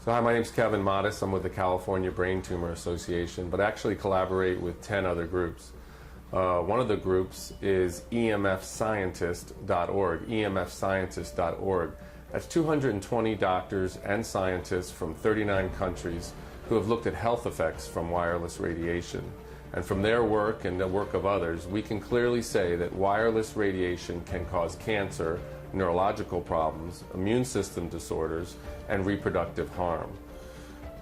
So hi, my name is Kevin Modis. I'm with the California Brain Tumor Association, but actually collaborate with 10 other groups. One of the groups is emfscientist.org, emfscientist.org. That's 220 doctors and scientists from 39 countries who have looked at health effects from wireless radiation. And from their work and the work of others, we can clearly say that wireless radiation can cause cancer, neurological problems, immune system disorders, and reproductive harm.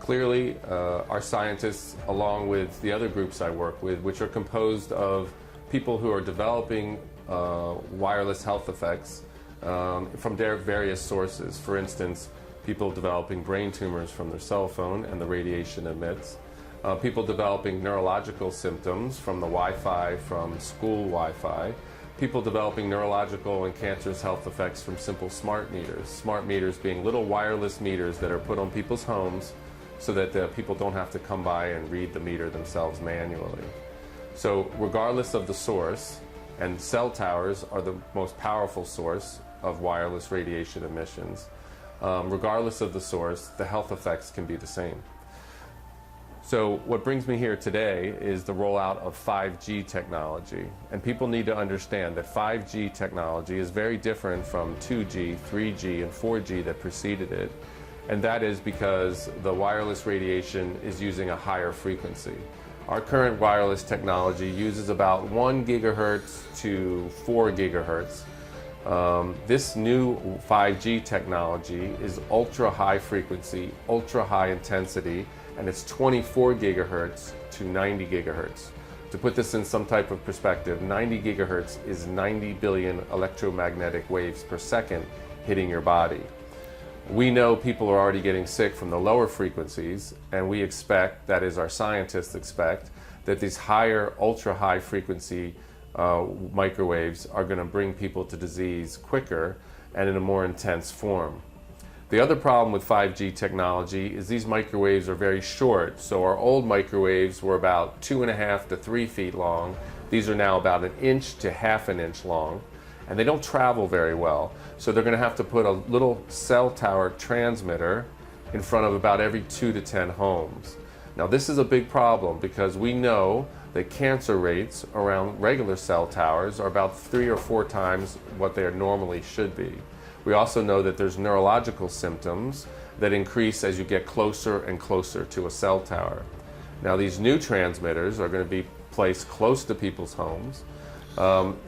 Clearly, our scientists, along with the other groups I work with, which are composed of people who are developing wireless health effects from their various sources. For instance, people developing brain tumors from their cell phone and the radiation emits. People developing neurological symptoms from the Wi-Fi, from school Wi-Fi. People developing neurological and cancerous health effects from simple smart meters. Smart meters being little wireless meters that are put on people's homes so that people don't have to come by and read the meter themselves manually. So regardless of the source, and cell towers are the most powerful source of wireless radiation emissions, regardless of the source, the health effects can be the same. So what brings me here today is the rollout of 5G technology. And people need to understand that 5G technology is very different from 2G, 3G, and 4G that preceded it. And that is because the wireless radiation is using a higher frequency. Our current wireless technology uses about 1 gigahertz to 4 gigahertz. This new 5G technology is ultra high frequency, ultra high intensity, and it's 24 gigahertz to 90 gigahertz. To put this in some type of perspective, 90 gigahertz is 90 billion electromagnetic waves per second hitting your body. We know people are already getting sick from the lower frequencies, and we expect, that is our scientists expect, that these higher, ultra high frequency microwaves are going to bring people to disease quicker and in a more intense form. The other problem with 5G technology is these microwaves are very short. So our old microwaves were about 2.5 to 3 feet long. These are now about 1 inch to half an inch long, and they don't travel very well. So they're going to have to put a little cell tower transmitter in front of about every 2 to 10 homes. Now this is a big problem because we know that cancer rates around regular cell towers are about 3 or 4 times what they normally should be. We also know that there's neurological symptoms that increase as you get closer and closer to a cell tower. Now these new transmitters are going to be placed close to people's homes.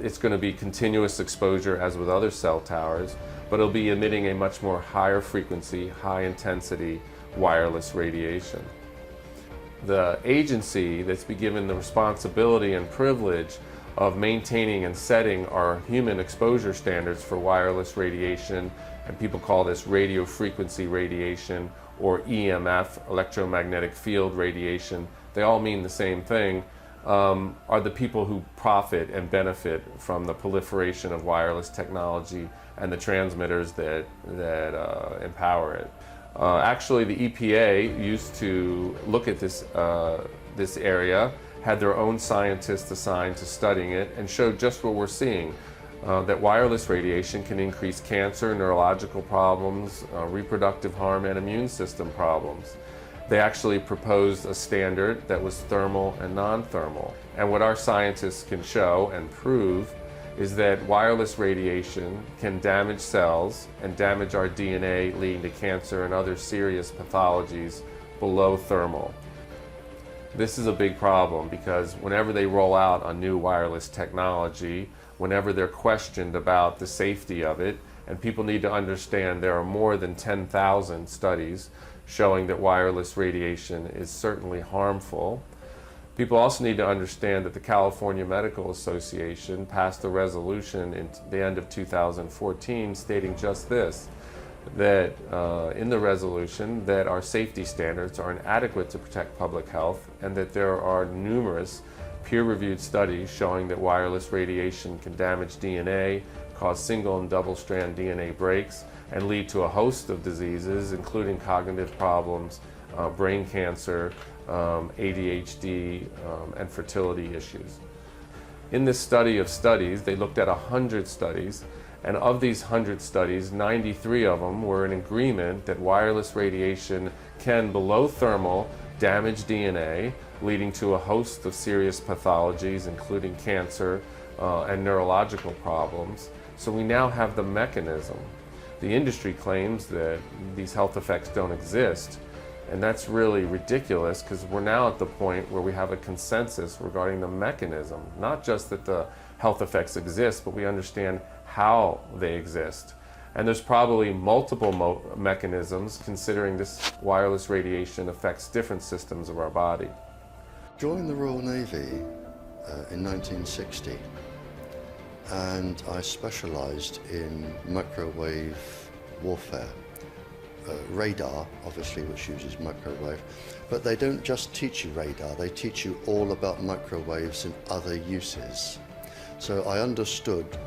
It's going to be continuous exposure as with other cell towers, but it'll be emitting a much more higher frequency, high intensity wireless radiation. The agency that's been given the responsibility and privilege of maintaining and setting our human exposure standards for wireless radiation, and people call this radio frequency radiation or EMF, electromagnetic field radiation, they all mean the same thing, are the people who profit and benefit from the proliferation of wireless technology and the transmitters that empower it. Actually, the EPA used to look at this area, had their own scientists assigned to studying it, and showed just what we're seeing, that wireless radiation can increase cancer, neurological problems, reproductive harm, and immune system problems. They actually proposed a standard that was thermal and non-thermal. And what our scientists can show and prove is that wireless radiation can damage cells and damage our DNA, leading to cancer and other serious pathologies below thermal. This is a big problem because whenever they roll out a new wireless technology, whenever they're questioned about the safety of it, and people need to understand there are more than 10,000 studies showing that wireless radiation is certainly harmful. People also need to understand that the California Medical Association passed a resolution in the end of 2014 stating just this, that in the resolution that our safety standards are inadequate to protect public health, and that there are numerous peer-reviewed studies showing that wireless radiation can damage DNA, cause single and double-strand DNA breaks, and lead to a host of diseases, including cognitive problems, brain cancer, ADHD, and fertility issues. In this study of studies, they looked at 100 studies, And of these 100 studies, 93 of them were in agreement that wireless radiation can, below thermal, damage DNA, leading to a host of serious pathologies, including cancer and neurological problems. So we now have the mechanism. The industry claims that these health effects don't exist, and that's really ridiculous, because we're now at the point where we have a consensus regarding the mechanism, not just that the health effects exist, but we understand how they exist. And there's probably multiple mechanisms, considering this wireless radiation affects different systems of our body. Joined the Royal Navy in 1960, and I specialised in microwave warfare. Radar, obviously, which uses microwave, but they don't just teach you radar, they teach you all about microwaves and other uses. So I understood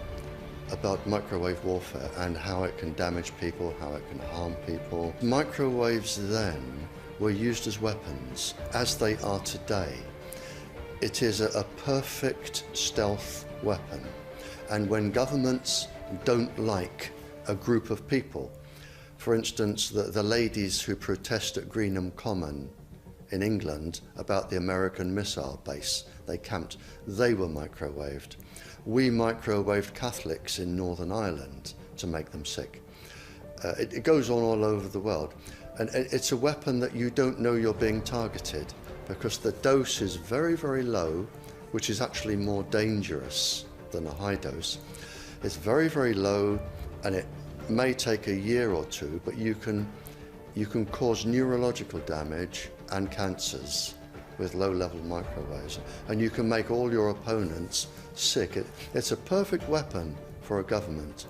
about microwave warfare and how it can damage people, how it can harm people. Microwaves then were used as weapons, as they are today. It is a perfect stealth weapon, and when governments don't like a group of people, for instance, the ladies who protest at Greenham Common in England about the American missile base they camped, they were microwaved. We microwaved Catholics in Northern Ireland to make them sick. It goes on all over the world. And it's a weapon that you don't know you're being targeted, because the dose is very, very low, which is actually more dangerous than a high dose. It's very, very low, and it may take a year or two, but you can cause neurological damage and cancers with low-level microwaves, and you can make all your opponents sick. It's a perfect weapon for a government.